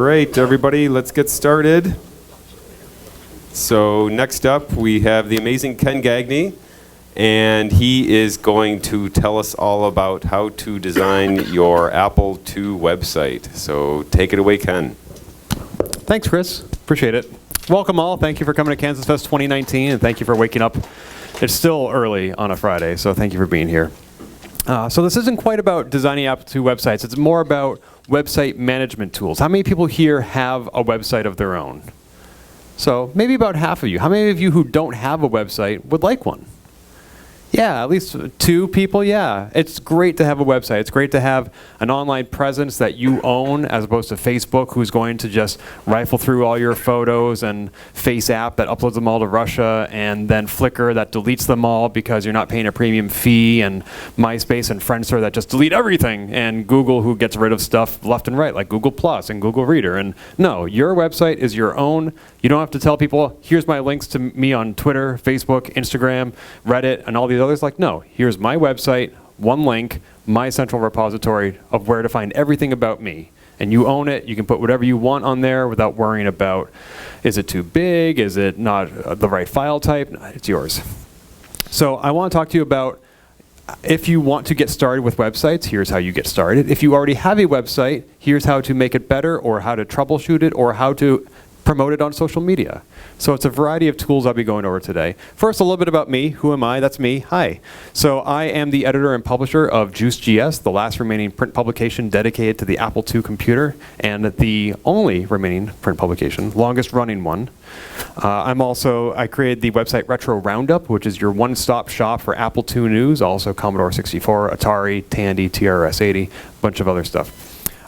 right, everybody, let's get started. So next up, we have the amazing Ken Gagne, and he is going to tell us all about how to design your Apple II website. So take it away, Ken. Thanks, Chris. Appreciate it. Welcome all. Thank you for coming to KansasFest 2019, and thank you for waking up. It's still early on a Friday, so thank you for being here. So this isn't quite about designing Apple II websites. It's more about website management tools. How many people here have a website of their own? So maybe about half of you. How many of you who don't have a website would like one? Yeah, at least 2 people, yeah. It's great to have a website. It's great to have an online presence that you own as opposed to Facebook, who's going to just rifle through all your photos, and Face App that uploads them all to Russia, and then Flickr that deletes them all because you're not paying a premium fee, and MySpace and Friendster that just delete everything, and Google who gets rid of stuff left and right like Google Plus and Google Reader. And no, your website is your own. You don't have to tell people, here's my links to me on Twitter, Facebook, Instagram, Reddit, and all these others. Like, no, here's my website, one link, my central repository of where to find everything about me. And you own it. You can put whatever you want on there without worrying about, is it too big? Is it not the right file type? It's yours. So I want to talk to you about, if you want to get started with websites, here's how you get started. If you already have a website, here's how to make it better, or how to troubleshoot it, or how to promote it on social media. So it's a variety of tools I'll be going over today. First, a little bit about me. Who am I? That's me. Hi. So I am the editor and publisher of Juice.js, the last remaining print publication dedicated to the Apple II computer, and the only remaining print publication, longest running one. I created the website Retro Roundup, which is your one-stop shop for Apple II news, also Commodore 64, Atari, Tandy, TRS-80, a bunch of other stuff.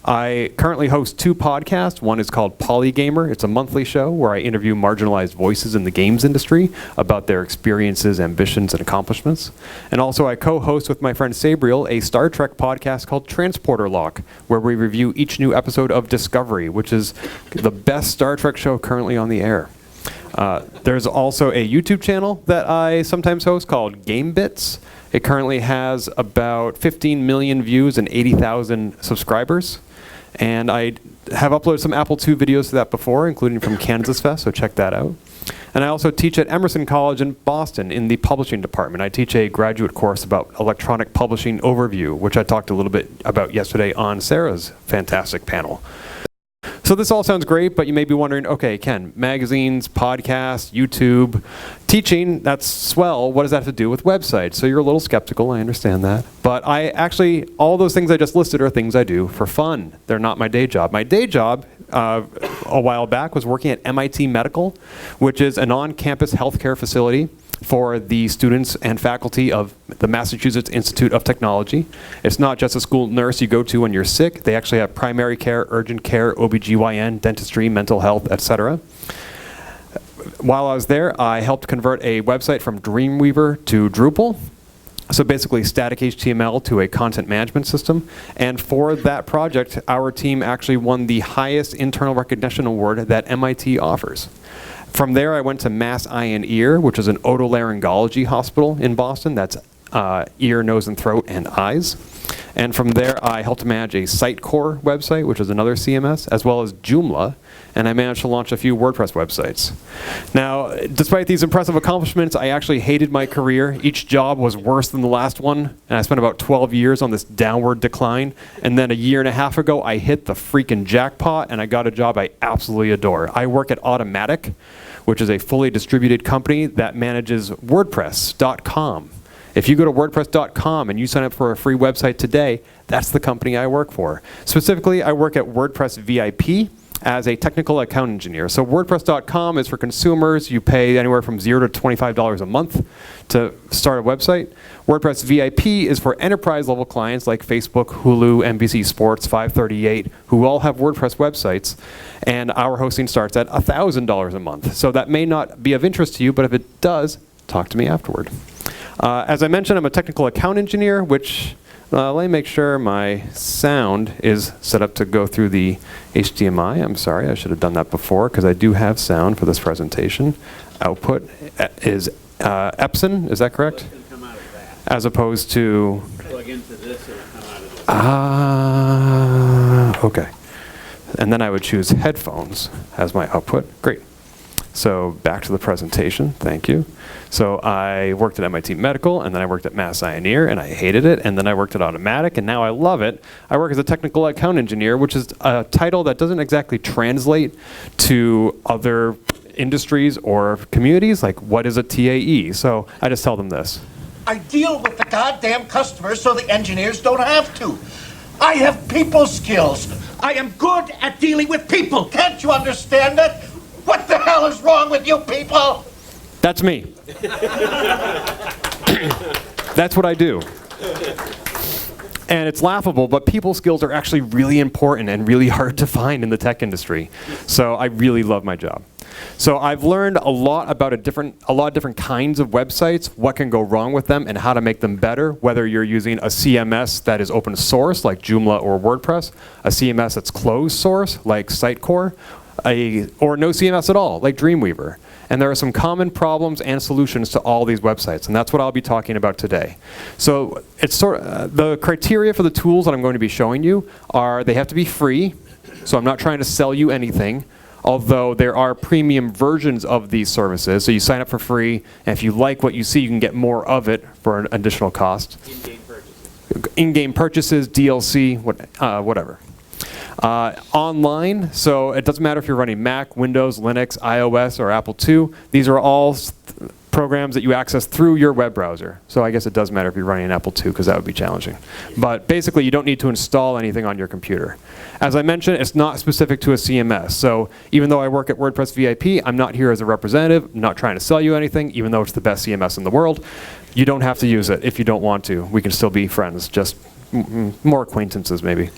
I currently host 2 podcasts. One is called Polygamer. It's a monthly show where I interview marginalized voices in the games industry about their experiences, ambitions, and accomplishments. And also I co-host with my friend Sabriel a Star Trek podcast called Transporter Lock, where we review each new episode of Discovery, which is the best Star Trek show currently on the air. There's also a YouTube channel that I sometimes host called Game Bits. It currently has about 15 million views and 80,000 subscribers. And I have uploaded some Apple II videos to that before, including from KansasFest, so check that out. And I also teach at Emerson College in Boston in the publishing department. I teach a graduate course about electronic publishing overview, which I talked a little bit about yesterday on Sarah's fantastic panel. So this all sounds great, but you may be wondering, okay, Ken, magazines, podcasts, YouTube, teaching, that's swell. What does that have to do with websites? So you're a little skeptical, I understand that. But all those things I just listed are things I do for fun. They're not my day job. My day job, a while back, was working at MIT Medical, which is an on-campus healthcare facility for the students and faculty of the Massachusetts Institute of Technology. It's not just a school nurse you go to when you're sick. They actually have primary care, urgent care, OBGYN, dentistry, mental health, etc. While I was there, I helped convert a website from Dreamweaver to Drupal. So basically static HTML to a content management system. And for that project, our team actually won the highest internal recognition award that MIT offers. From there, I went to Mass Eye and Ear, which is an otolaryngology hospital in Boston. That's ear, nose, and throat, and eyes. And from there, I helped manage a Sitecore website, which is another CMS, as well as Joomla. And I managed to launch a few WordPress websites. Now, despite these impressive accomplishments, I actually hated my career. Each job was worse than the last one. And I spent about 12 years on this downward decline. And then a year and a half ago, I hit the freaking jackpot, and I got a job I absolutely adore. I work at Automatic, which is a fully distributed company that manages WordPress.com. If you go to WordPress.com and you sign up for a free website today, that's the company I work for. Specifically, I work at WordPress VIP as a technical account engineer. So WordPress.com is for consumers. You pay anywhere from $0 to $25 a month to start a website. WordPress VIP is for enterprise level clients like Facebook, Hulu, NBC Sports, 538, who all have WordPress websites. And our hosting starts at $1,000 a month. So that may not be of interest to you, but if it does, talk to me afterward. As I mentioned, I'm a technical account engineer, which let me make sure my sound is set up to go through the HDMI. I'm sorry, I should have done that before, because I do have sound for this presentation. Output is Epson, is that correct? Well, it can come out of that. As opposed to... Plug into this, it'll come out of this. Okay. and then I would choose headphones as my output. Great. So back to the presentation, thank you. So I worked at MIT Medical, and then I worked at Mass Ioneer, and I hated it, and then I worked at Automatic, and now I love it. I work as a technical account engineer, which is a title that doesn't exactly translate to other industries or communities, like what is a TAE? So I just tell them this. I deal with the goddamn customers so the engineers don't have to. I have people skills. I am good at dealing with people. Can't you understand that? What the hell is wrong with you people? That's me. That's what I do. And it's laughable, but people skills are actually really important and really hard to find in the tech industry. So I really love my job. So I've learned a lot about a lot of different kinds of websites, what can go wrong with them, and how to make them better, whether you're using a CMS that is open source, like Joomla or WordPress, a CMS that's closed source, like Sitecore, or no CMS at all, like Dreamweaver. And there are some common problems and solutions to all these websites, and that's what I'll be talking about today. So it's the criteria for the tools that I'm going to be showing you are they have to be free, so I'm not trying to sell you anything, although there are premium versions of these services. So you sign up for free, and if you like what you see, you can get more of it for an additional cost. In-game purchases. In-game purchases, DLC, whatever. Online, so it doesn't matter if you're running Mac, Windows, Linux, iOS, or Apple II. These are all programs that you access through your web browser. So I guess it does matter if you're running an Apple II, because that would be challenging. But basically, you don't need to install anything on your computer. As I mentioned, it's not specific to a CMS. So even though I work at WordPress VIP, I'm not here as a representative. I'm not trying to sell you anything, even though it's the best CMS in the world. You don't have to use it if you don't want to. We can still be friends, just more acquaintances maybe.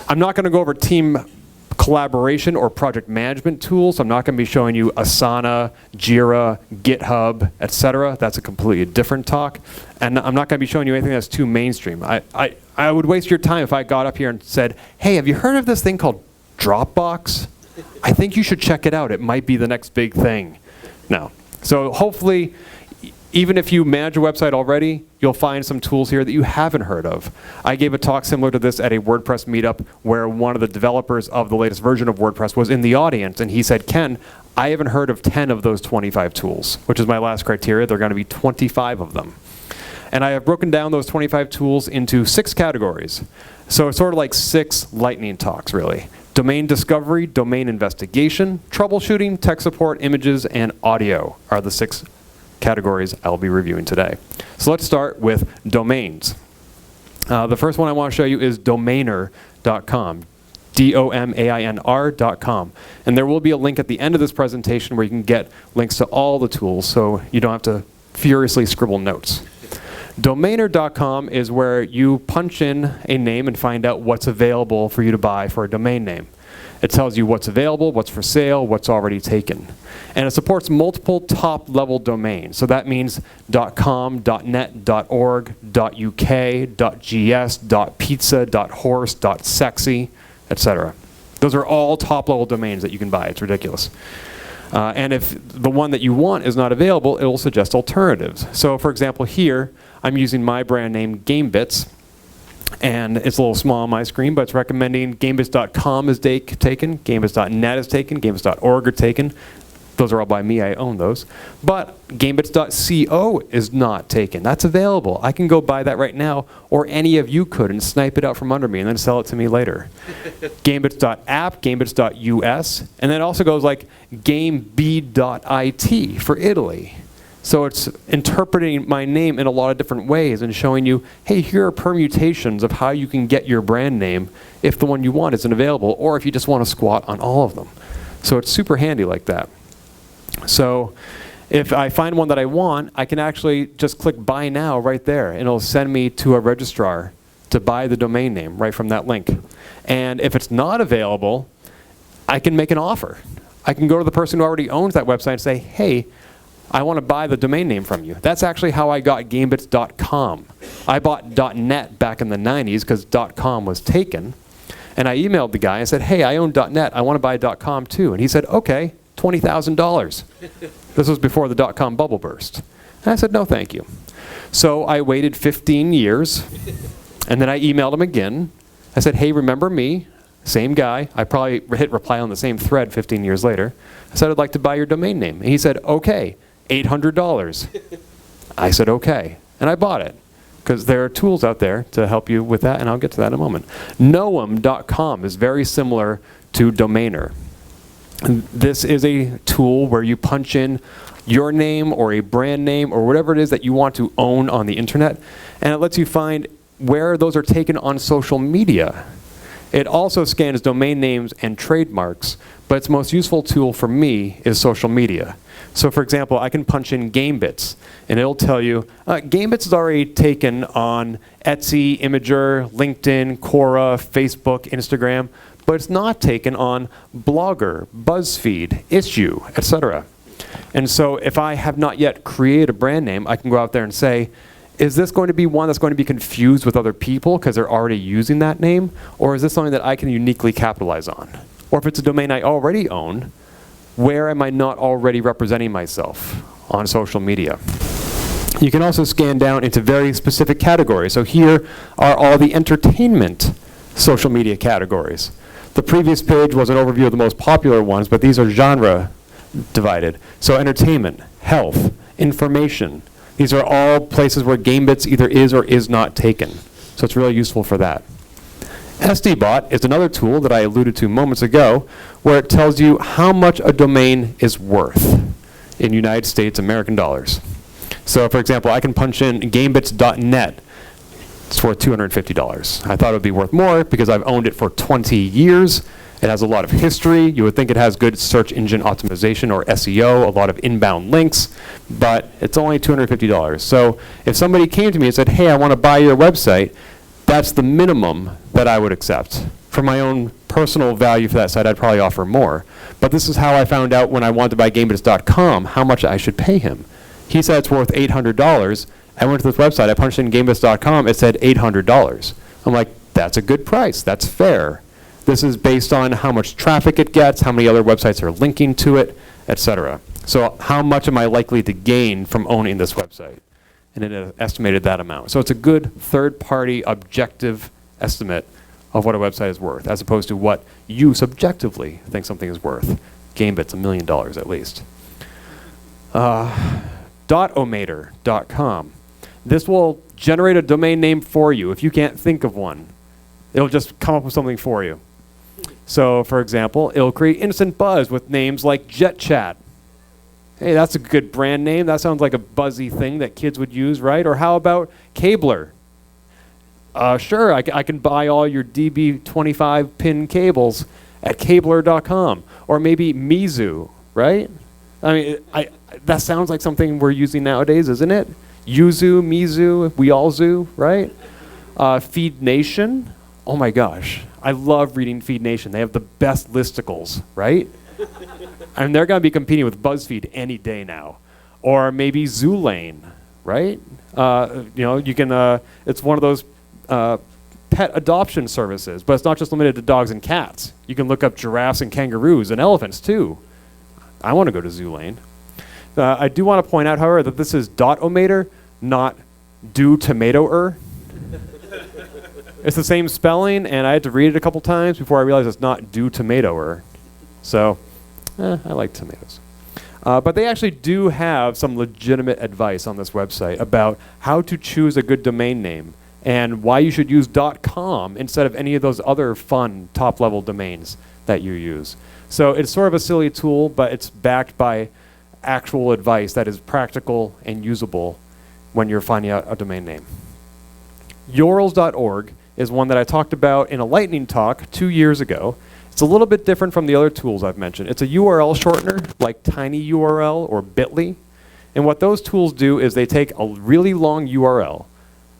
I'm not going to go over team collaboration or project management tools. I'm not going to be showing you Asana, Jira, GitHub, etc. That's a completely different talk. And I'm not going to be showing you anything that's too mainstream. I would waste your time if I got up here and said, hey, have you heard of this thing called Dropbox? I think you should check it out. It might be the next big thing. No. So hopefully, even if you manage a website already, you'll find some tools here that you haven't heard of. I gave a talk similar to this at a WordPress meetup where one of the developers of the latest version of WordPress was in the audience, and he said, Ken, I haven't heard of 10 of those 25 tools, which is my last criteria. There are going to be 25 of them. And I have broken down those 25 tools into 6 categories. So it's sort of like 6 lightning talks, really. Domain discovery, domain investigation, troubleshooting, tech support, images, and audio are the 6 categories I'll be reviewing today. So let's start with domains. The first one I want to show you is domainer.com. DOMAINR.com. And there will be a link at the end of this presentation where you can get links to all the tools so you don't have to furiously scribble notes. Domainer.com is where you punch in a name and find out what's available for you to buy for a domain name. It tells you what's available, what's for sale, what's already taken. And it supports multiple top-level domains. So that means .com, .net, .org, .uk, .gs, .pizza, .horse, .sexy, etc. Those are all top-level domains that you can buy. It's ridiculous. And if the one that you want is not available, it will suggest alternatives. So for example, here, I'm using my brand name, GameBits. And it's a little small on my screen, but it's recommending GameBits.com is taken, GameBits.net is taken, GameBits.org are taken. Those are all by me, I own those. But GameBits.co is not taken. That's available. I can go buy that right now, or any of you could, and snipe it out from under me and then sell it to me later. GameBits.app, GameBits.us, and then it also goes like GameB.it for Italy. So it's interpreting my name in a lot of different ways and showing you, hey, here are permutations of how you can get your brand name if the one you want isn't available, or if you just want to squat on all of them. So it's super handy like that. So if I find one that I want, I can actually just click Buy Now right there, and it'll send me to a registrar to buy the domain name right from that link. And if it's not available, I can make an offer. I can go to the person who already owns that website and say, hey, I want to buy the domain name from you. That's actually how I got GameBits.com. I bought .net back in the 90s because .com was taken. And I emailed the guy and said, hey, I own .net. I want to buy .com too. And he said, okay, $20,000. This was before the .com bubble burst. And I said, no, thank you. So I waited 15 years. And then I emailed him again. I said, hey, remember me? same guy. I probably hit reply on the same thread 15 years later. I said, I'd like to buy your domain name. And he said, okay, $800. I said, okay. And I bought it because there are tools out there to help you with that, and I'll get to that in a moment. Noam.com is very similar to Domainer. And this is a tool where you punch in your name or a brand name or whatever it is that you want to own on the internet, and it lets you find where those are taken on social media. It also scans domain names and trademarks, but its most useful tool for me is social media. So for example, I can punch in GameBits, and it'll tell you, GameBits is already taken on Etsy, Imgur, LinkedIn, Quora, Facebook, Instagram, but it's not taken on Blogger, BuzzFeed, Issue, etc. And so if I have not yet created a brand name, I can go out there and say, is this going to be one that's going to be confused with other people because they're already using that name? Or is this something that I can uniquely capitalize on? Or if it's a domain I already own, where am I not already representing myself on social media? You can also scan down into very specific categories. So here are all the entertainment social media categories. The previous page was an overview of the most popular ones, but these are genre divided. So entertainment, health, information. These are all places where GameBits either is or is not taken. So it's really useful for that. SDBot is another tool that I alluded to moments ago, where it tells you how much a domain is worth in United States American dollars. So for example, I can punch in gamebits.net. It's worth $250. I thought it would be worth more because I've owned it for 20 years. It has a lot of history. You would think it has good search engine optimization or SEO, a lot of inbound links, but it's only $250. So if somebody came to me and said, hey, I want to buy your website, that's the minimum that I would accept. For my own personal value for that site, I'd probably offer more. But this is how I found out when I wanted to buy GameBits.com how much I should pay him. He said it's worth $800. I went to this website, I punched in GameBits.com, it said $800. I'm like, that's a good price, that's fair. This is based on how much traffic it gets, how many other websites are linking to it, etc. So how much am I likely to gain from owning this website? And it estimated that amount. So it's a good third-party objective estimate of what a website is worth, as opposed to what you subjectively think something is worth. GameBit's $1 million at least. Dotomator.com. This will generate a domain name for you if you can't think of one. It'll just come up with something for you. So, for example, it'll create instant buzz with names like JetChat. Hey, that's a good brand name. That sounds like a buzzy thing that kids would use, right? Or how about Cabler? Sure, I can buy all your DB25 pin cables at Cabler.com. Or maybe Mizu, right? I mean, that sounds like something we're using nowadays, isn't it? Yuzu, Mizu, Wealzu, right? Feed Nation. Oh my gosh, I love reading Feed Nation. They have the best listicles, right? And they're going to be competing with BuzzFeed any day now. Or maybe Zoolane, right? You can. It's one of those pet adoption services, but it's not just limited to dogs and cats. You can look up giraffes and kangaroos and elephants too. I want to go to Zoolane. I do want to point out, however, that this is Dotomator, not Do-Tomato-er. It's the same spelling, and I had to read it a couple times before I realized it's not Do-Tomato-er. So, I like tomatoes. But they actually do have some legitimate advice on this website about how to choose a good domain name and why you should use .com instead of any of those other fun top-level domains that you use. So it's sort of a silly tool, but it's backed by actual advice that is practical and usable when you're finding out a domain name. Yorls.org is one that I talked about in a lightning talk 2 years ago. It's a little bit different from the other tools I've mentioned. It's a URL shortener like TinyURL or Bitly. And what those tools do is they take a really long URL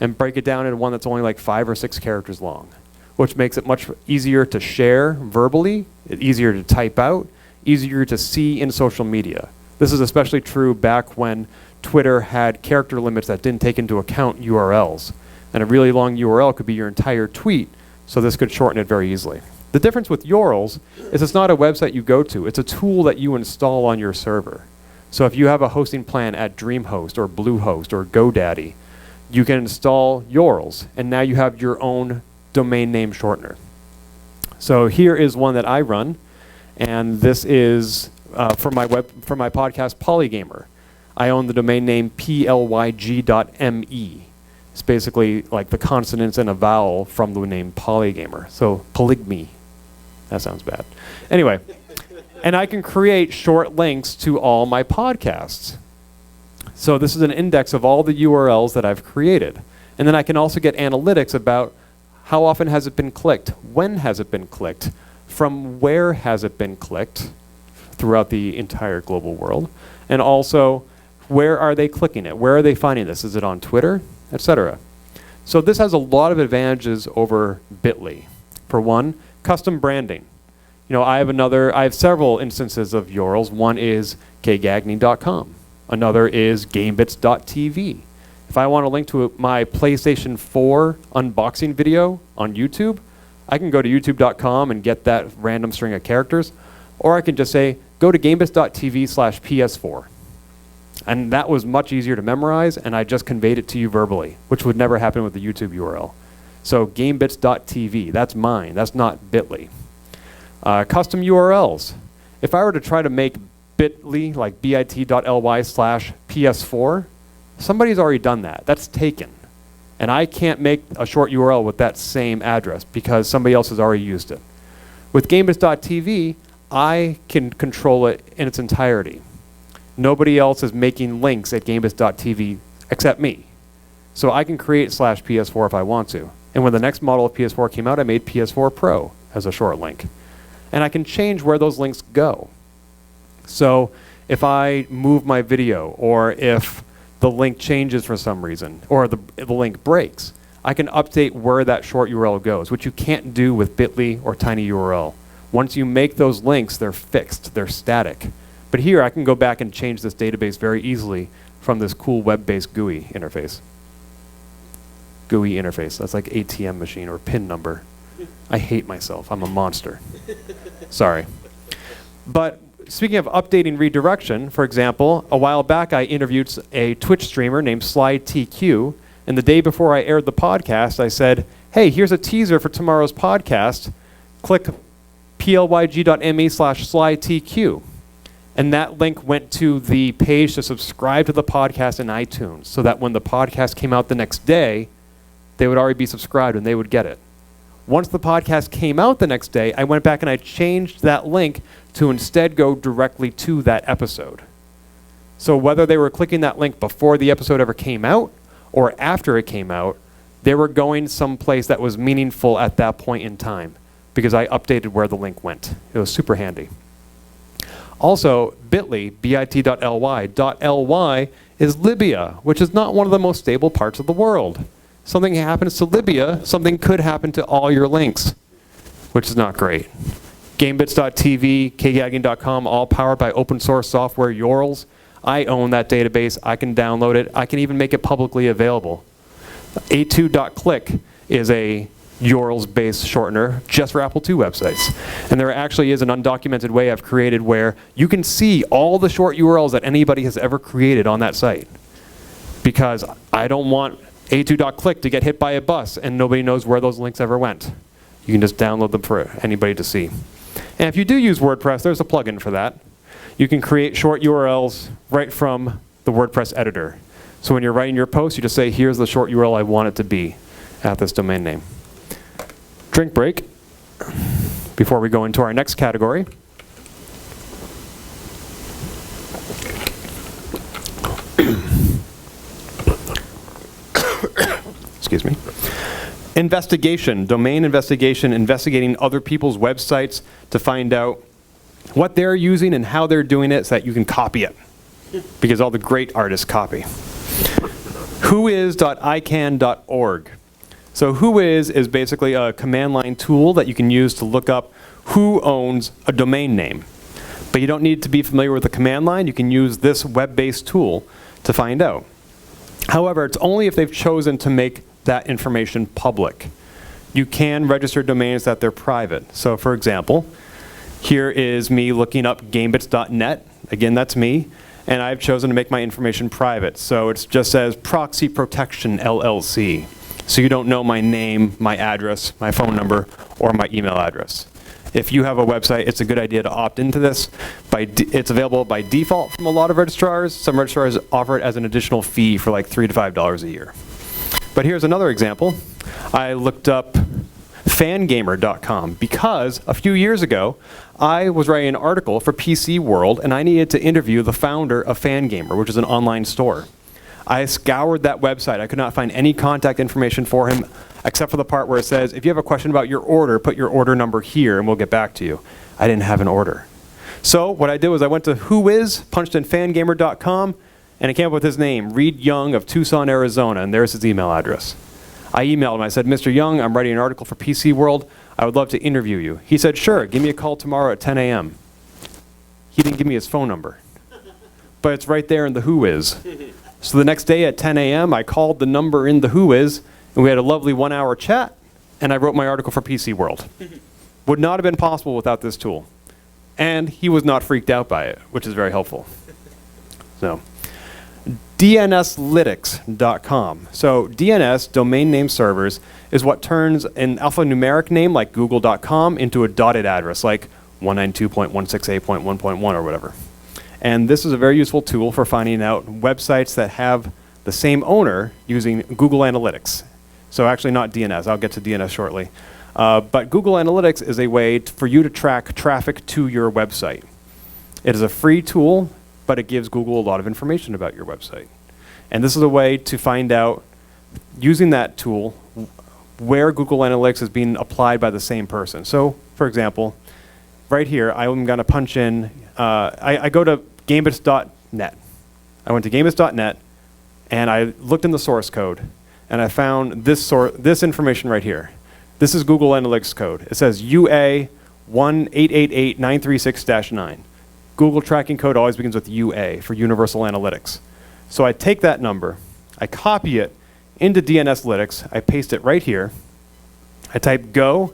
and break it down into one that's only like 5 or 6 characters long, which makes it much easier to share verbally, easier to type out, easier to see in social media. This is especially true back when Twitter had character limits that didn't take into account URLs. And a really long URL could be your entire tweet, so this could shorten it very easily. The difference with Yorls is it's not a website you go to, it's a tool that you install on your server. So if you have a hosting plan at DreamHost or Bluehost or GoDaddy, you can install Yorls, and now you have your own domain name shortener. So here is one that I run, and this is for my podcast Polygamer. I own the domain name plyg.me. It's basically like the consonants and a vowel from the name Polygamer. So polygamy. That sounds bad. Anyway, and I can create short links to all my podcasts. So this is an index of all the URLs that I've created. And then I can also get analytics about how often has it been clicked, when has it been clicked, from where has it been clicked throughout the entire global world, and also where are they clicking it, where are they finding this, is it on Twitter, etc. So this has a lot of advantages over Bitly. For one, custom branding. I have several instances of URLs. One is kgagney.com. Another is gamebits.tv. If I want to link to my PlayStation 4 unboxing video on YouTube, I can go to youtube.com and get that random string of characters, or I can just say, go to gamebits.tv/PS4. And that was much easier to memorize, and I just conveyed it to you verbally, which would never happen with the YouTube URL. So gamebits.tv, that's mine, that's not Bitly. Custom URLs. If I were to try to make Bitly, like bit.ly/PS4, somebody's already done that. That's taken. And I can't make a short URL with that same address because somebody else has already used it. With gamebits.tv, I can control it in its entirety. Nobody else is making links at gamebits.tv except me. So I can create /PS4 if I want to. And when the next model of PS4 came out, I made PS4 Pro as a short link. And I can change where those links go. So if I move my video, or if the link changes for some reason, or the link breaks, I can update where that short URL goes, which you can't do with Bitly or tinyURL. Once you make those links, they're fixed, they're static. But here I can go back and change this database very easily from this cool web-based GUI interface. GUI interface, that's like ATM machine or PIN number. I hate myself, I'm a monster. Sorry. But speaking of updating redirection, for example, a while back I interviewed a Twitch streamer named SlyTQ, and the day before I aired the podcast, I said, hey, here's a teaser for tomorrow's podcast. Click plyg.me/SlyTQ. And that link went to the page to subscribe to the podcast in iTunes, so that when the podcast came out the next day, they would already be subscribed and they would get it. Once the podcast came out the next day, I went back and I changed that link to instead go directly to that episode. So whether they were clicking that link before the episode ever came out or after it came out, they were going someplace that was meaningful at that point in time because I updated where the link went. It was super handy. Also, Bitly, bit.ly is Libya, which is not one of the most stable parts of the world. Something happens to Libya, something could happen to all your links, which is not great. Gamebits.tv, kgagney.com, all powered by open source software URLs. I own that database. I can download it. I can even make it publicly available. a2.click is a URLs-based shortener just for Apple II websites. And there actually is an undocumented way I've created where you can see all the short URLs that anybody has ever created on that site. Because I don't want a2.click to get hit by a bus and nobody knows where those links ever went. You can just download them for anybody to see. And if you do use WordPress, there's a plugin for that. You can create short URLs right from the WordPress editor. So when you're writing your post, you just say, here's the short URL I want it to be at this domain name. Drink break before we go into our next category. Excuse me. Investigation, domain investigation, investigating other people's websites to find out what they're using and how they're doing it so that you can copy it. Because all the great artists copy. Whois.icann.org. So Whois is basically a command line tool that you can use to look up who owns a domain name. But you don't need to be familiar with the command line. You can use this web-based tool to find out. However, it's only if they've chosen to make that information public. You can register domains that they're private. So for example, here is me looking up gamebits.net. Again, that's me. And I've chosen to make my information private. So it just says Proxy Protection LLC. So you don't know my name, my address, my phone number, or my email address. If you have a website, it's a good idea to opt into this. It's available by default from a lot of registrars. Some registrars offer it as an additional fee for like $3 to $5 a year. But here's another example. I looked up fangamer.com because a few years ago, I was writing an article for PC World, and I needed to interview the founder of Fangamer, which is an online store. I scoured that website. I could not find any contact information for him except for the part where it says, if you have a question about your order, put your order number here and we'll get back to you. I didn't have an order. So what I did was I went to Whois, punched in fangamer.com, and it came up with his name, Reed Young of Tucson, Arizona, and there's his email address. I emailed him. I said, Mr. Young, I'm writing an article for PC World. I would love to interview you. He said, sure, give me a call tomorrow at 10 a.m. He didn't give me his phone number, but it's right there in the Whois. So the next day at 10 a.m., I called the number in the Whois, and we had a lovely 1-hour chat, and I wrote my article for PC World. Would not have been possible without this tool. And he was not freaked out by it, which is very helpful. So, DNSlytics.com. So DNS, domain name servers, is what turns an alphanumeric name like google.com into a dotted address like 192.168.1.1 or whatever. And this is a very useful tool for finding out websites that have the same owner using Google Analytics. So actually not DNS. I'll get to DNS shortly. But Google Analytics is a way for you to track traffic to your website. It is a free tool, but it gives Google a lot of information about your website. And this is a way to find out, using that tool, where Google Analytics is being applied by the same person. So, for example, right here, I'm going to punch in, I go to gambits.net. I went to gambits.net, and I looked in the source code, and I found this information right here. This is Google Analytics code. It says UA 1888936-9. Google tracking code always begins with UA for Universal Analytics. So I take that number, I copy it into DNSlytics, I paste it right here, I type go,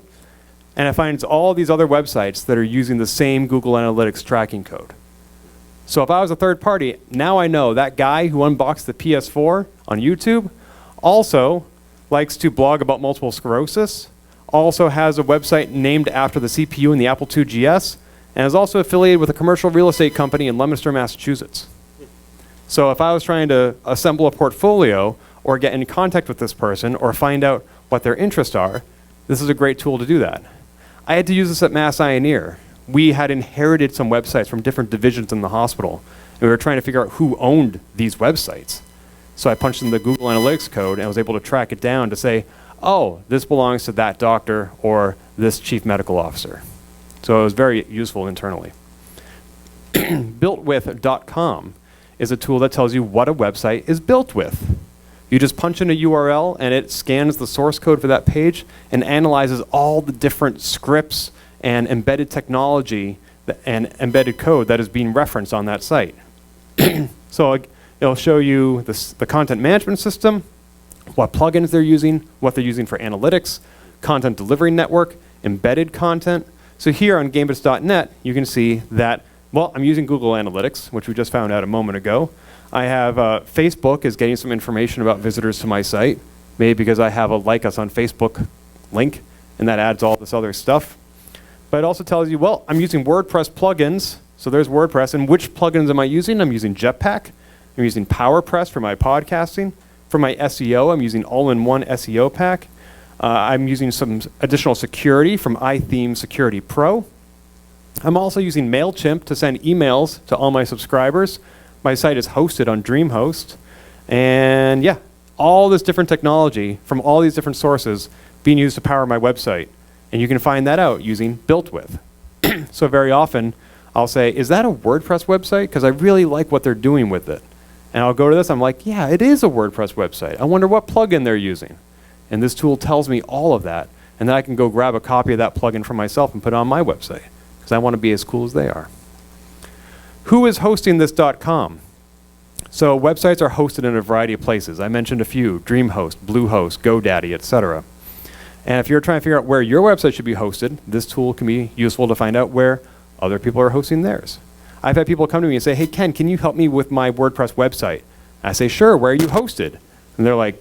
and I find all these other websites that are using the same Google Analytics tracking code. So if I was a third party, now I know that guy who unboxed the PS4 on YouTube also likes to blog about multiple sclerosis, also has a website named after the CPU in the Apple II GS, and is also affiliated with a commercial real estate company in Leominster, Massachusetts. So if I was trying to assemble a portfolio or get in contact with this person or find out what their interests are, this is a great tool to do that. I had to use this at Mass Ioneer. We had inherited some websites from different divisions in the hospital, and we were trying to figure out who owned these websites. So I punched in the Google Analytics code and was able to track it down to say, oh, this belongs to that doctor or this chief medical officer. So it was very useful internally. Builtwith.com is a tool that tells you what a website is built with. You just punch in a URL and it scans the source code for that page and analyzes all the different scripts and embedded technology and embedded code that is being referenced on that site. So it'll show you the content management system, what plugins they're using, what they're using for analytics, content delivery network, embedded content. So here on gambits.net, you can see that, well, I'm using Google Analytics, which we just found out a moment ago. I have Facebook is getting some information about visitors to my site, maybe because I have a Like Us on Facebook link, and that adds all this other stuff. But it also tells you, well, I'm using WordPress plugins, so there's WordPress, and which plugins am I using? I'm using Jetpack, I'm using PowerPress for my podcasting. For my SEO, I'm using All-in-One SEO Pack. I'm using some additional security from iTheme Security Pro. I'm also using MailChimp to send emails to all my subscribers. My site is hosted on DreamHost. And yeah, all this different technology from all these different sources being used to power my website. And you can find that out using BuiltWith. So very often, I'll say, is that a WordPress website? Because I really like what they're doing with it. And I'll go to this, I'm like, yeah, it is a WordPress website. I wonder what plugin they're using. And this tool tells me all of that. And then I can go grab a copy of that plugin for myself and put it on my website, because I want to be as cool as they are. Who is hosting this.com? So websites are hosted in a variety of places. I mentioned a few: DreamHost, Bluehost, GoDaddy, etc. And if you're trying to figure out where your website should be hosted, this tool can be useful to find out where other people are hosting theirs. I've had people come to me and say, hey, Ken, can you help me with my WordPress website? I say, sure, where are you hosted? And they're like,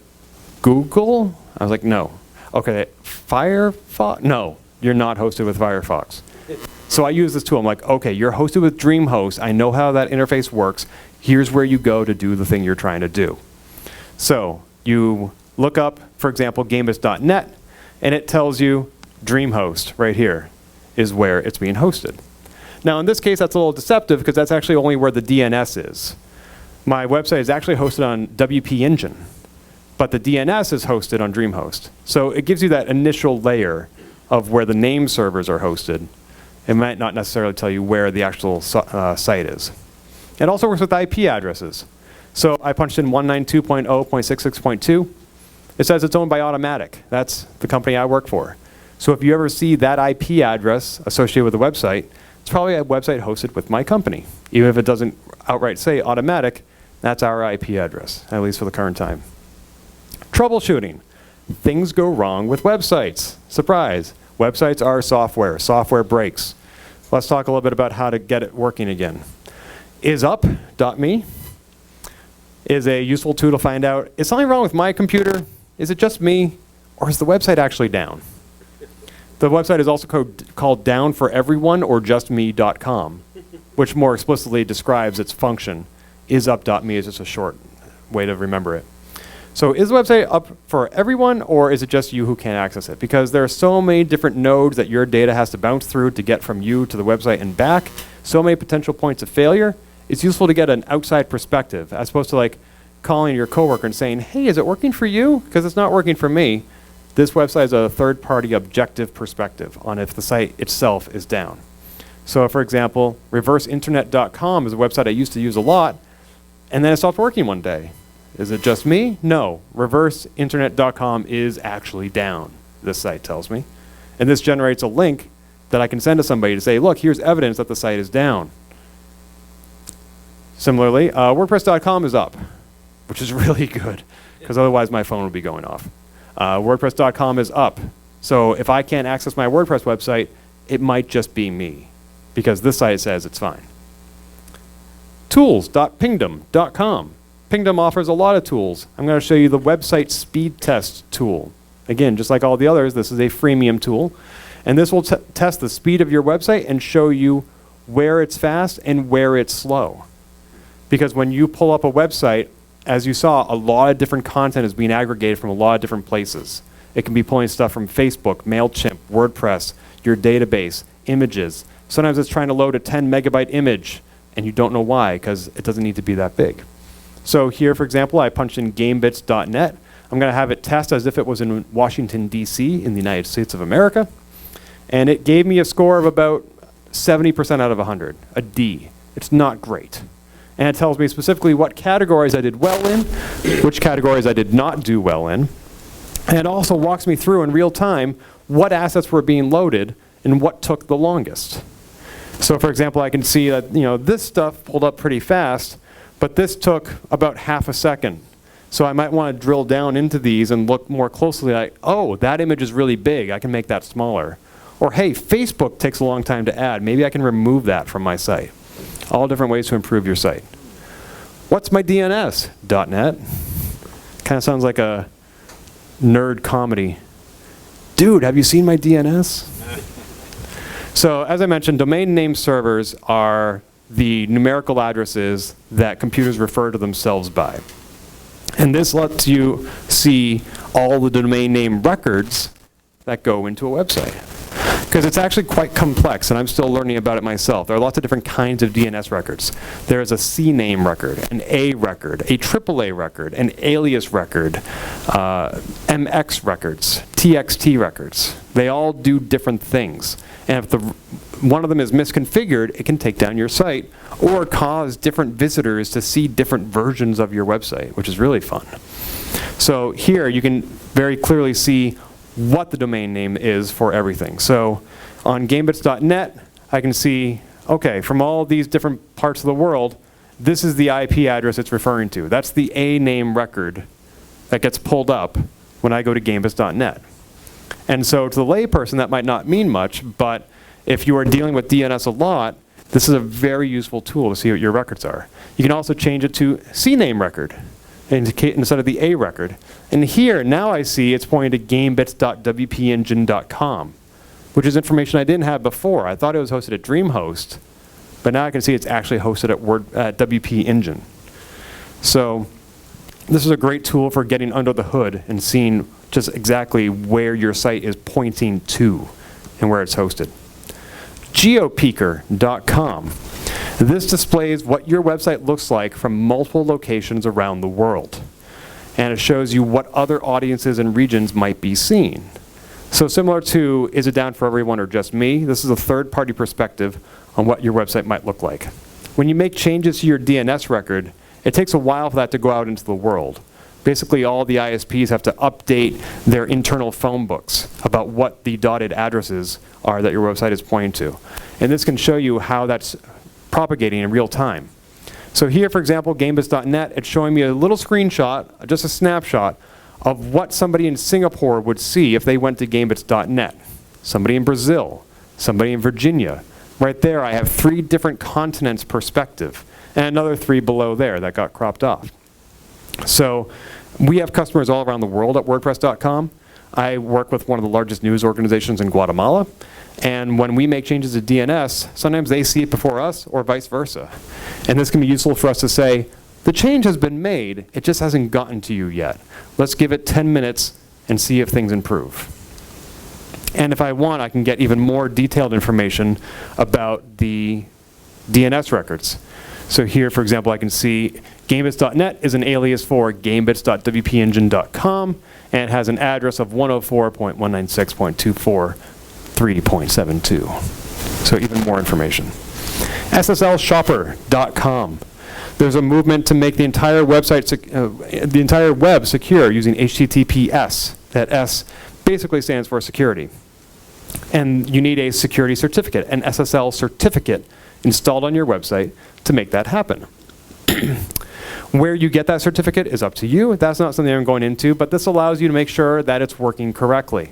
Google? I was like, no. Okay, Firefox? No, you're not hosted with Firefox. So I use this tool. I'm like, okay, you're hosted with DreamHost. I know how that interface works. Here's where you go to do the thing you're trying to do. So you look up, for example, Gambus.net, and it tells you DreamHost right here is where it's being hosted. Now, in this case, that's a little deceptive because that's actually only where the DNS is. My website is actually hosted on WP Engine, but the DNS is hosted on DreamHost. So it gives you that initial layer of where the name servers are hosted. It might not necessarily tell you where the actual site is. It also works with IP addresses. So I punched in 192.0.66.2. It says it's owned by Automatic. That's the company I work for. So if you ever see that IP address associated with the website, it's probably a website hosted with my company. Even if it doesn't outright say Automatic, that's our IP address, at least for the current time. Troubleshooting. Things go wrong with websites. Surprise. Websites are software. Software breaks. Let's talk a little bit about how to get it working again. Isup.me is a useful tool to find out, is something wrong with my computer? Is it just me? Or is the website actually down? The website is also called Down for Everyone or JustMe.com, which more explicitly describes its function. Isup.me is just a short way to remember it. So is the website up for everyone, or is it just you who can't access it? Because there are so many different nodes that your data has to bounce through to get from you to the website and back, so many potential points of failure. It's useful to get an outside perspective, as opposed to like calling your coworker and saying, hey, is it working for you? Because it's not working for me. This website is a third-party objective perspective on if the site itself is down. So for example, reverseinternet.com is a website I used to use a lot, and then it stopped working one day. Is it just me? No. Reverseinternet.com is actually down, this site tells me. And this generates a link that I can send to somebody to say, look, here's evidence that the site is down. Similarly, WordPress.com is up, which is really good, because otherwise my phone would be going off. WordPress.com is up. So if I can't access my WordPress website, it might just be me, because this site says it's fine. Tools.pingdom.com. Pingdom offers a lot of tools. I'm going to show you the website speed test tool. Again, just like all the others, this is a freemium tool. And this will test the speed of your website and show you where it's fast and where it's slow. Because when you pull up a website, as you saw, a lot of different content is being aggregated from a lot of different places. It can be pulling stuff from Facebook, MailChimp, WordPress, your database, images. Sometimes it's trying to load a 10 megabyte image, and you don't know why, because it doesn't need to be that big. So here, for example, I punched in gamebits.net. I'm going to have it test as if it was in Washington, D.C. in the United States of America. And it gave me a score of about 70% out of 100, a D. It's not great. And it tells me specifically what categories I did well in, which categories I did not do well in. And it also walks me through in real time what assets were being loaded and what took the longest. So for example, I can see that this stuff pulled up pretty fast, but this took about half a second. So I might want to drill down into these and look more closely like, oh, that image is really big. I can make that smaller. Or hey, Facebook takes a long time to add. Maybe I can remove that from my site. All different ways to improve your site. What's my DNS.net? Kind of sounds like a nerd comedy. Dude, have you seen my DNS? So as I mentioned, domain name servers are the numerical addresses that computers refer to themselves by. And this lets you see all the domain name records that go into a website. Because it's actually quite complex, and I'm still learning about it myself. There are lots of different kinds of DNS records. There is a CNAME record, an A record, a AAA record, an alias record, MX records, TXT records. They all do different things. And if one of them is misconfigured, it can take down your site or cause different visitors to see different versions of your website, which is really fun. So here you can very clearly see what the domain name is for everything. So on gamebits.net, I can see, okay, from all these different parts of the world, this is the IP address it's referring to. That's the A name record that gets pulled up when I go to gamebits.net. And so to the layperson, that might not mean much, but if you are dealing with DNS a lot, this is a very useful tool to see what your records are. You can also change it to CNAME record. instead of the A record. And here, now I see it's pointing to gamebits.wpengine.com, which is information I didn't have before. I thought it was hosted at DreamHost, but now I can see it's actually hosted at WP Engine. So this is a great tool for getting under the hood and seeing just exactly where your site is pointing to and where it's hosted. Geopeeker.com. This displays what your website looks like from multiple locations around the world. And it shows you what other audiences and regions might be seeing. So similar to, is it down for everyone or just me? This is a third-party perspective on what your website might look like. When you make changes to your DNS record, it takes a while for that to go out into the world. Basically, all the ISPs have to update their internal phone books about what the dotted addresses are that your website is pointing to. And this can show you how that's propagating in real time. So here, for example, gamebits.net, it's showing me a little screenshot, just a snapshot, of what somebody in Singapore would see if they went to gamebits.net. Somebody in Brazil, somebody in Virginia. Right there, I have 3 different continents perspective, and another 3 below there that got cropped off. So we have customers all around the world at WordPress.com. I work with one of the largest news organizations in Guatemala, and when we make changes to DNS, sometimes they see it before us or vice versa. And this can be useful for us to say, the change has been made, it just hasn't gotten to you yet. Let's give it 10 minutes and see if things improve. And if I want, I can get even more detailed information about the DNS records. So here, for example, I can see gamebits.net is an alias for gamebits.wpengine.com, and it has an address of 104.196.243.72. So even more information. SSLshopper.com. There's a movement to make the entire website, the entire web secure using HTTPS. That S basically stands for security. And you need a security certificate, an SSL certificate, installed on your website to make that happen. Where you get that certificate is up to you. That's not something I'm going into, but this allows you to make sure that it's working correctly.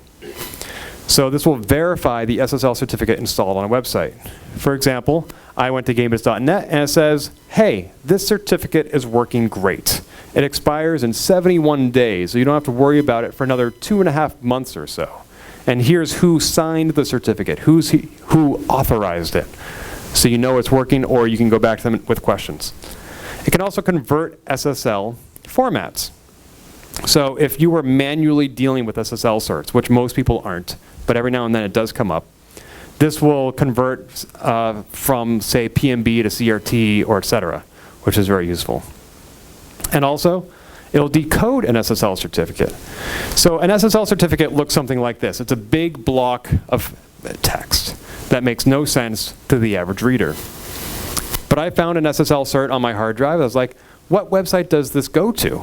So this will verify the SSL certificate installed on a website. For example, I went to gamebits.net and it says, hey, this certificate is working great. It expires in 71 days, so you don't have to worry about it for another 2.5 months or so. And here's who signed the certificate, who authorized it. So you know it's working, or you can go back to them with questions. It can also convert SSL formats. So if you were manually dealing with SSL certs, which most people aren't, but every now and then it does come up, this will convert from, say, PMB to CRT or et cetera, which is very useful. And also, it'll decode an SSL certificate. So an SSL certificate looks something like this. It's a big block of text that makes no sense to the average reader. But I found an SSL cert on my hard drive. I was like, what website does this go to?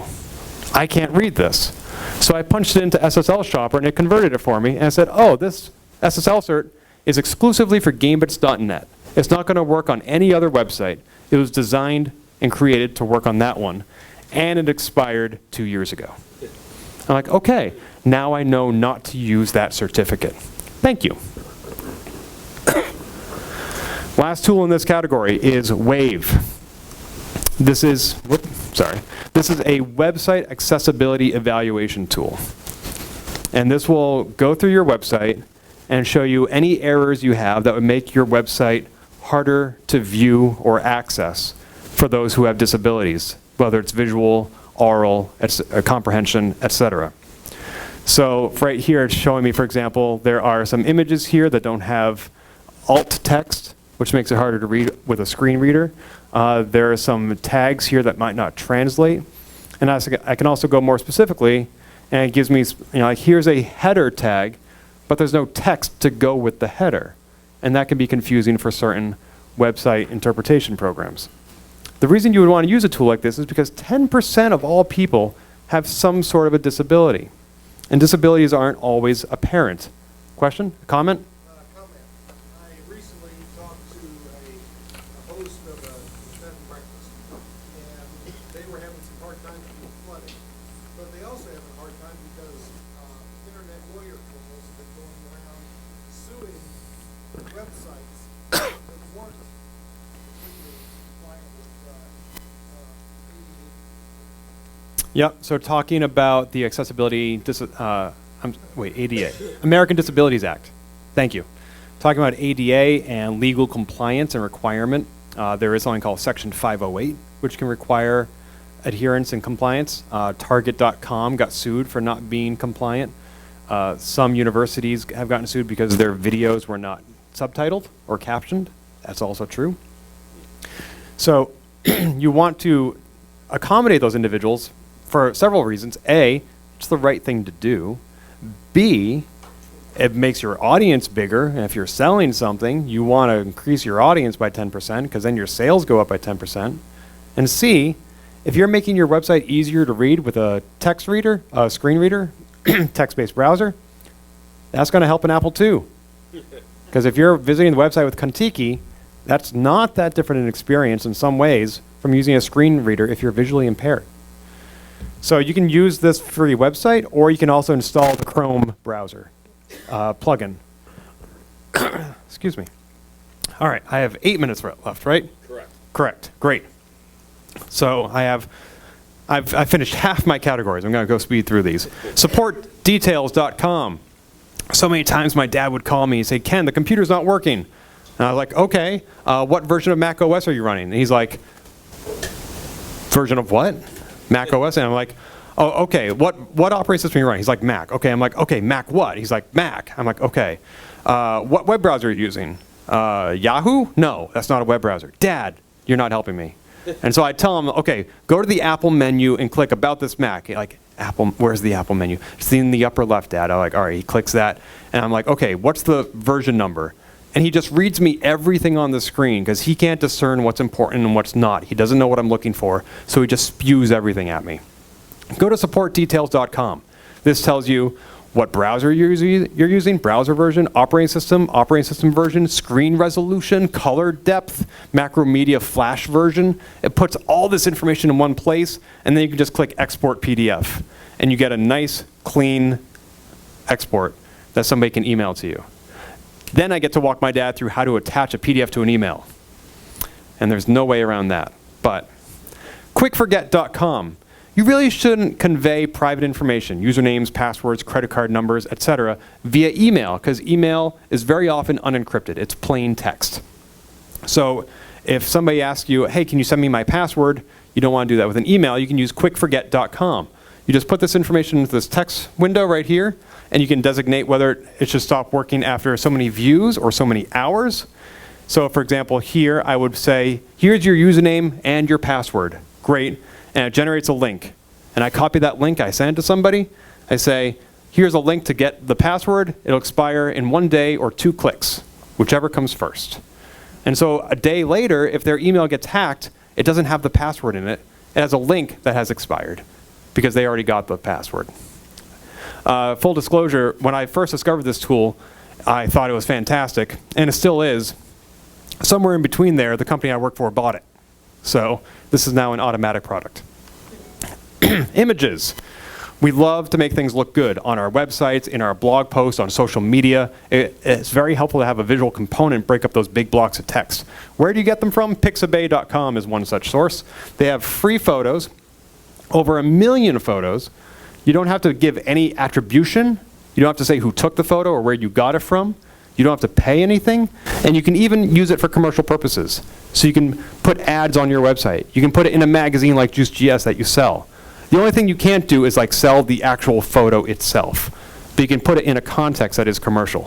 I can't read this. So I punched it into SSL Shopper and it converted it for me. And I said, oh, this SSL cert is exclusively for gamebits.net. It's not going to work on any other website. It was designed and created to work on that one. And it expired 2 years ago. I'm like, okay, now I know not to use that certificate. Thank you. Last tool in this category is Wave. This is a website accessibility evaluation tool. And this will go through your website and show you any errors you have that would make your website harder to view or access for those who have disabilities, whether it's visual, oral, comprehension, etc. So right here it's showing me, for example, there are some images here that don't have alt text, which makes it harder to read with a screen reader. There are some tags here that might not translate. And I can also go more specifically, and it gives me, like here's a header tag, but there's no text to go with the header. And that can be confusing for certain website interpretation programs. The reason you would want to use a tool like this is because 10% of all people have some sort of a disability. And disabilities aren't always apparent. Question? Comment? Comment. I recently talked to a host of a bed and breakfast, and they were having some hard time with flooding. But they also have a hard time because internet lawyer trolls have been going around suing websites that weren't completely compliant with ADA. Yep. So talking about the ADA, American Disabilities Act. Thank you. Talking about ADA and legal compliance and requirement, there is something called Section 508, which can require adherence and compliance. Target.com got sued for not being compliant. Some universities have gotten sued because their videos were not subtitled or captioned. That's also true. So you want to accommodate those individuals for several reasons. A, it's the right thing to do. B, it makes your audience bigger. And if you're selling something, you want to increase your audience by 10% because then your sales go up by 10%. And C, if you're making your website easier to read with a text reader, a screen reader, text-based browser, that's going to help an Apple too. Because if you're visiting the website with Kontiki, that's not that different an experience in some ways from using a screen reader if you're visually impaired. So you can use this for your website, or you can also install the Chrome browser plugin. Excuse me. All right, I have 8 minutes left, right? Correct. Correct. Great. So I've finished half my categories. I'm going to go speed through these. Supportdetails.com. So many times my dad would call me and say, Ken, the computer's not working. And I was like, okay, what version of Mac OS are you running? And he's like, version of what? Mac OS? And I'm like, oh, okay, what operating system are you running? He's like, Mac. Okay, I'm like, okay, Mac what? He's like, Mac. I'm like, okay. What web browser are you using? Yahoo? No, that's not a web browser. Dad, you're not helping me. And so I tell him, okay, go to the Apple menu and click About This Mac. Like, Apple, where's the Apple menu? It's in the upper left, Dad. I'm like, all right, he clicks that. And I'm like, okay, what's the version number? And he just reads me everything on the screen because he can't discern what's important and what's not. He doesn't know what I'm looking for, so he just spews everything at me. Go to supportdetails.com. This tells you what browser you're using, browser version, operating system version, screen resolution, color depth, Macromedia Flash version. It puts all this information in one place, and then you can just click Export PDF. And you get a nice, clean export that somebody can email to you. Then I get to walk my dad through how to attach a PDF to an email. And there's no way around that. But quickforget.com. You really shouldn't convey private information, usernames, passwords, credit card numbers, etc., via email, because email is very often unencrypted. It's plain text. So if somebody asks you, hey, can you send me my password? You don't want to do that with an email. You can use quickforget.com. You just put this information into this text window right here, and you can designate whether it should stop working after so many views or so many hours. So for example, here I would say, here's your username and your password. Great. And it generates a link. And I copy that link, I send it to somebody. I say, here's a link to get the password. It'll expire in 1 day or 2 clicks, whichever comes first. And so a day later, if their email gets hacked, it doesn't have the password in it. It has a link that has expired because they already got the password. Full disclosure, when I first discovered this tool, I thought it was fantastic, and it still is. Somewhere in between there, the company I work for bought it. So this is now an automatic product. Images. We love to make things look good on our websites, in our blog posts, on social media. It's very helpful to have a visual component break up those big blocks of text. Where do you get them from? Pixabay.com is one such source. They have free photos, over 1 million photos. You don't have to give any attribution. You don't have to say who took the photo or where you got it from. You don't have to pay anything. And you can even use it for commercial purposes. So you can put ads on your website. You can put it in a magazine like JuiceGS that you sell. The only thing you can't do is like sell the actual photo itself. But you can put it in a context that is commercial.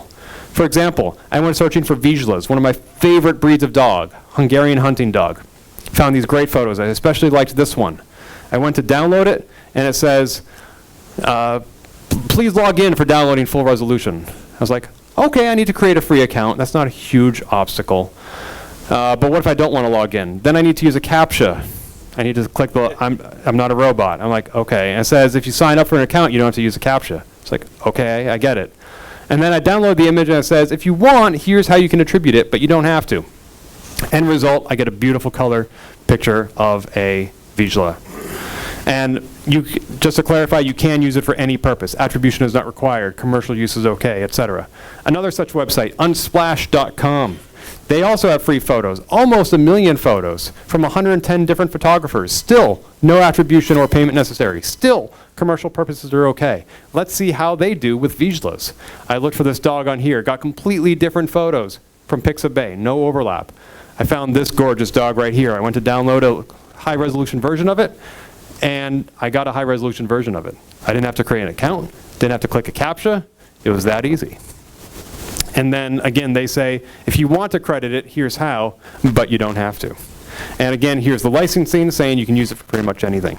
For example, I went searching for Vizslas, one of my favorite breeds of dog, Hungarian hunting dog. Found these great photos. I especially liked this one. I went to download it, and it says, please log in for downloading full resolution. I was like, okay, I need to create a free account. That's not a huge obstacle. But what if I don't want to log in? Then I need to use a CAPTCHA. I need to click the, I'm not a robot. I'm like, okay. And it says, if you sign up for an account, you don't have to use a CAPTCHA. It's like, okay, I get it. And then I download the image, and it says, if you want, here's how you can attribute it, but you don't have to. End result, I get a beautiful color picture of a Vizsla. And just to clarify, you can use it for any purpose. Attribution is not required. Commercial use is okay, etc. Another such website, unsplash.com. They also have free photos, almost 1 million photos from 110 different photographers. Still, no attribution or payment necessary. Still, commercial purposes are okay. Let's see how they do with Vizslas. I looked for this dog on here, got completely different photos from Pixabay, no overlap. I found this gorgeous dog right here. I went to download a high-resolution version of it, and I got a high-resolution version of it. I didn't have to create an account, didn't have to click a CAPTCHA. It was that easy. And then, again, they say, if you want to credit it, here's how, but you don't have to. And again, here's the licensing saying you can use it for pretty much anything.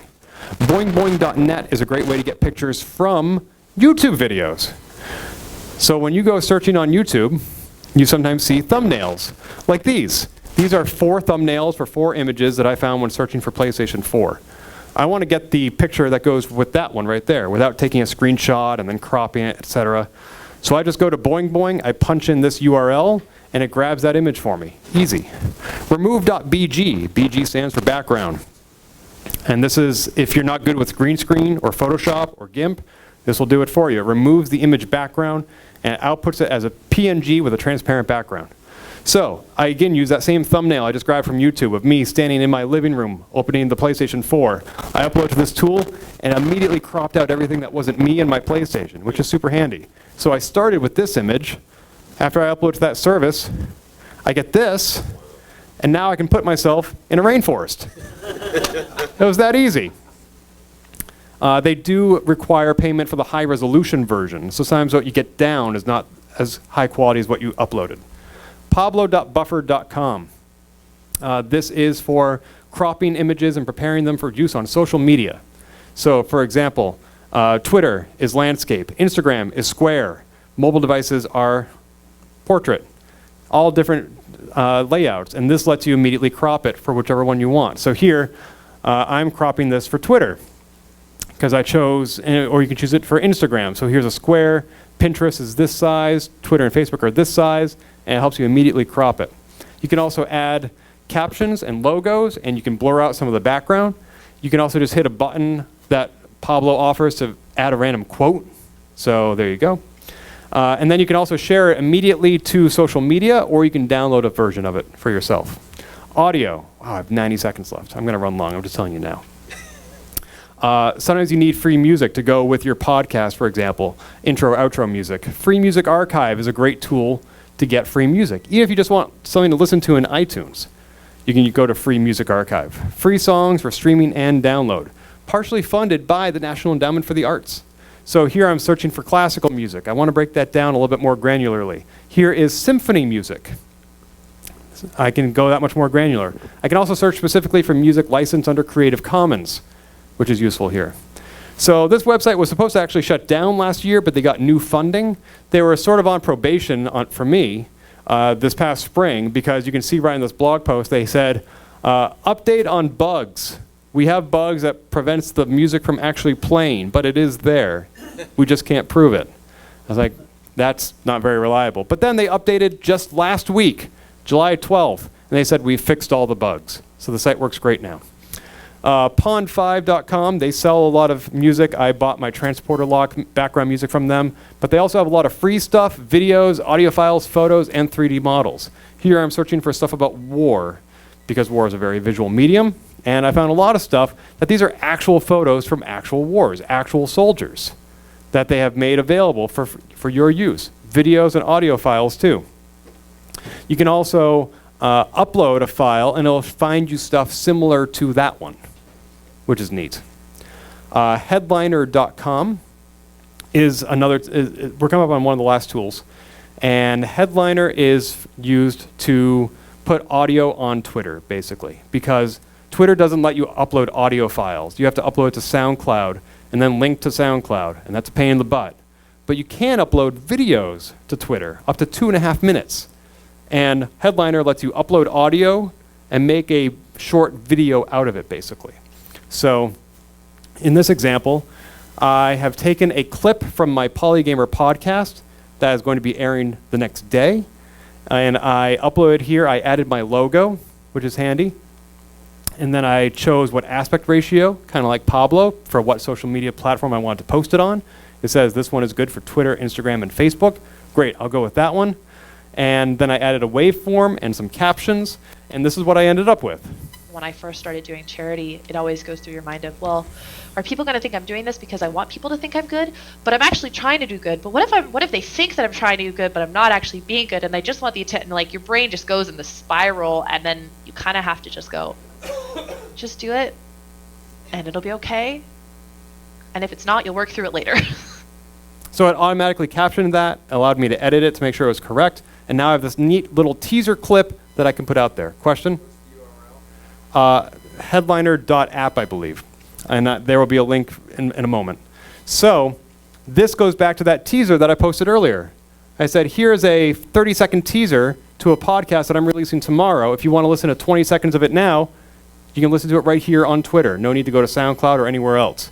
Boingboing.net is a great way to get pictures from YouTube videos. So when you go searching on YouTube, you sometimes see thumbnails like these. These are 4 thumbnails for 4 images that I found when searching for PlayStation 4. I want to get the picture that goes with that one right there without taking a screenshot and then cropping it, etc. So I just go to Boing Boing, I punch in this URL, and it grabs that image for me. Easy. Remove.bg. BG stands for background. And this is, if you're not good with green screen or Photoshop or GIMP, this will do it for you. It removes the image background and outputs it as a PNG with a transparent background. So I again use that same thumbnail I just grabbed from YouTube of me standing in my living room opening the PlayStation 4. I upload to this tool and immediately cropped out everything that wasn't me and my PlayStation, which is super handy. So I started with this image. After I upload to that service, I get this, and now I can put myself in a rainforest. It was that easy. They do require payment for the high-resolution version, so sometimes what you get down is not as high quality as what you uploaded. Pablo.buffer.com. This is for cropping images and preparing them for use on social media. So, for example, Twitter is landscape, Instagram is square, mobile devices are portrait, all different layouts, and this lets you immediately crop it for whichever one you want. So here, I'm cropping this for Twitter, because I chose, or you can choose it for Instagram. So here's a square, Pinterest is this size, Twitter and Facebook are this size, and it helps you immediately crop it. You can also add captions and logos, and you can blur out some of the background. You can also just hit a button that Pablo offers to add a random quote. So there you go. And then you can also share it immediately to social media, or you can download a version of it for yourself. Audio. Oh, I have 90 seconds left. I'm going to run long. I'm just telling you now. Sometimes you need free music to go with your podcast, for example, intro, outro music. Free Music Archive is a great tool to get free music. Even if you just want something to listen to in iTunes, you can go to Free Music Archive. Free songs for streaming and download. Partially funded by the National Endowment for the Arts. So here I'm searching for classical music. I want to break that down a little bit more granularly. Here is symphony music. I can go that much more granular. I can also search specifically for music licensed under Creative Commons, which is useful here. So this website was supposed to actually shut down last year, but they got new funding. They were sort of on probation for me this past spring, because you can see right in this blog post, they said, update on bugs. We have bugs that prevents the music from actually playing, but it is there. We just can't prove it. I was like, that's not very reliable. But then they updated just last week, July 12th, and they said we fixed all the bugs. So the site works great now. Pond5.com, they sell a lot of music. I bought my Transporter Lock background music from them, but they also have a lot of free stuff, videos, audio files, photos, and 3D models. Here I'm searching for stuff about war, because war is a very visual medium, and I found a lot of stuff that these are actual photos from actual wars, actual soldiers, that they have made available for your use. Videos and audio files too. You can also upload a file and it'll find you stuff similar to that one, which is neat. Headliner.com is another, we're coming up on one of the last tools, and Headliner is used to put audio on Twitter, basically, because Twitter doesn't let you upload audio files. You have to upload it to SoundCloud and then link to SoundCloud, and that's a pain in the butt. But you can upload videos to Twitter, up to 2.5 minutes. And Headliner lets you upload audio and make a short video out of it, basically. So in this example, I have taken a clip from my Polygamer podcast that is going to be airing the next day. And I uploaded here, I added my logo, which is handy. And then I chose what aspect ratio, kind of like Pablo, for what social media platform I wanted to post it on. It says this one is good for Twitter, Instagram, and Facebook. Great, I'll go with that one. and then I added a waveform and some captions, and this is what I ended up with. When I first started doing charity, it always goes through your mind of, well, are people going to think I'm doing this because I want people to think I'm good, but I'm actually trying to do good? But what if they think that I'm trying to do good, but I'm not actually being good, and they just want the attention? Like, your brain just goes in the spiral, and then you kind of have to just go, just do it, and it'll be okay. And if it's not, you'll work through it later. So it automatically captioned that, allowed me to edit it to make sure it was correct, and now I have this neat little teaser clip that I can put out there. Question? Headliner.app, I believe. And there will be a link in a moment. So this goes back to that teaser that I posted earlier. I said, here's a 30-second teaser to a podcast that I'm releasing tomorrow. If you want to listen to 20 seconds of it now, you can listen to it right here on Twitter. No need to go to SoundCloud or anywhere else.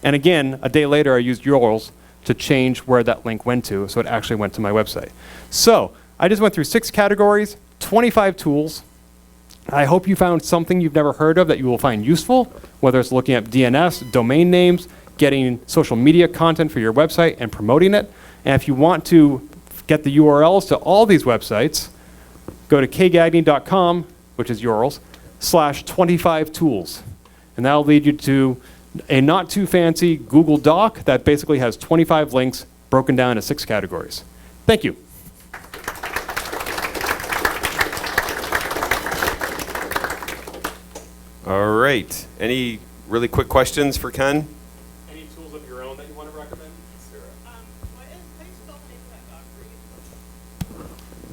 And again, a day later, I used URLs to change where that link went to, so it actually went to my website. So I just went through 6 categories, 25 tools. I hope you found something you've never heard of that you will find useful, whether it's looking at DNS, domain names, getting social media content for your website and promoting it. And if you want to get the URLs to all these websites, go to kgagney.com, which is URLs, /25tools. And that'll lead you to a not too fancy Google Doc that basically has 25 links broken down into 6 categories. Thank you. All right. Any really quick questions for Ken? Any tools of your own that you want to recommend?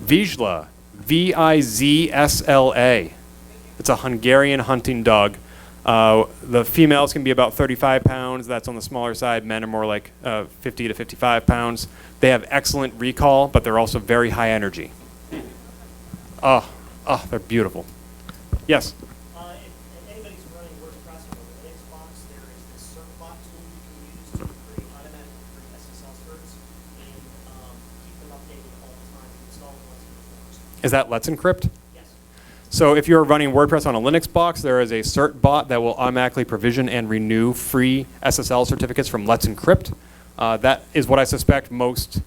Vizsla, Vizsla. It's a Hungarian hunting dog. The females can be about 35 pounds. That's on the smaller side. Men are more like 50 to 55 pounds. They have excellent recall, but they're also very high energy. They're beautiful. Yes? If anybody's running WordPress or a Linux box, there is this CertBot tool you can use to create automatically create SSL certs and keep them updated all the time and install them once it works. Is that Let's Encrypt? Yes. So if you're running WordPress on a Linux box, there is a cert bot that will automatically provision and renew free SSL certificates from Let's Encrypt. That is what I suspect most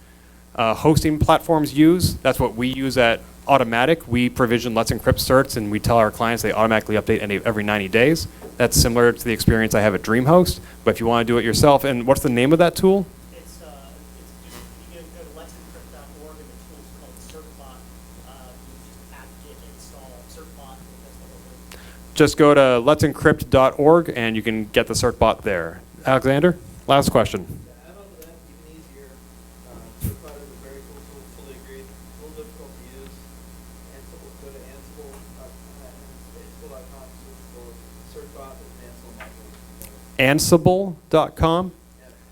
hosting platforms use. That's what we use at Automatic. We provision Let's Encrypt certs, and we tell our clients they automatically update every 90 days. That's similar to the experience I have at DreamHost. But if you want to do it yourself, and what's the name of that tool? It's just, you can go to let'sencrypt.org and the tool's called CertBot. You just apt-get install CertBot and that's the whole thing. Just go to let'sencrypt.org, and you can get the cert bot there. Alexander, last question. To add on to that, even easier, CertBot is a very cool tool, fully agreed, a little difficult to use. Ansible, go to Ansible.com, CertBot and Ansible modules. Ansible.com,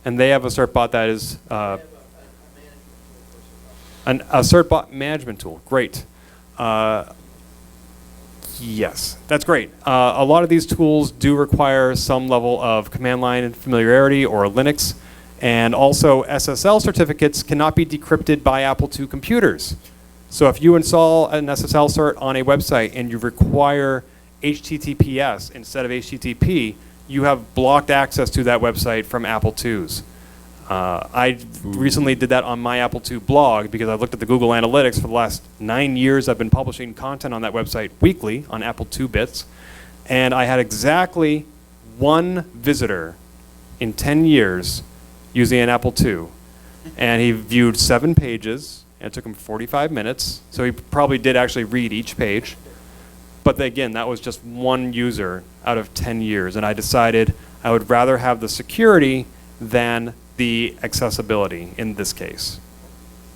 and they have a cert bot that is They have a management tool for CertBot. a cert bot management tool. Great. Yes, that's great. A lot of these tools do require some level of command line familiarity or Linux, and also SSL certificates cannot be decrypted by Apple II computers. So if you install an SSL cert on a website and you require HTTPS instead of HTTP, you have blocked access to that website from Apple IIs. I recently did that on my Apple II blog because I looked at the Google Analytics for the last 9 years. I've been publishing content on that website weekly on Apple II Bits. And I had exactly 1 visitor in 10 years using an Apple II. And he viewed 7 pages, and it took him 45 minutes. So he probably did actually read each page. But again, that was just 1 user out of 10 years. And I decided I would rather have the security than the accessibility in this case.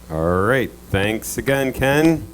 All right. Thanks again, Ken.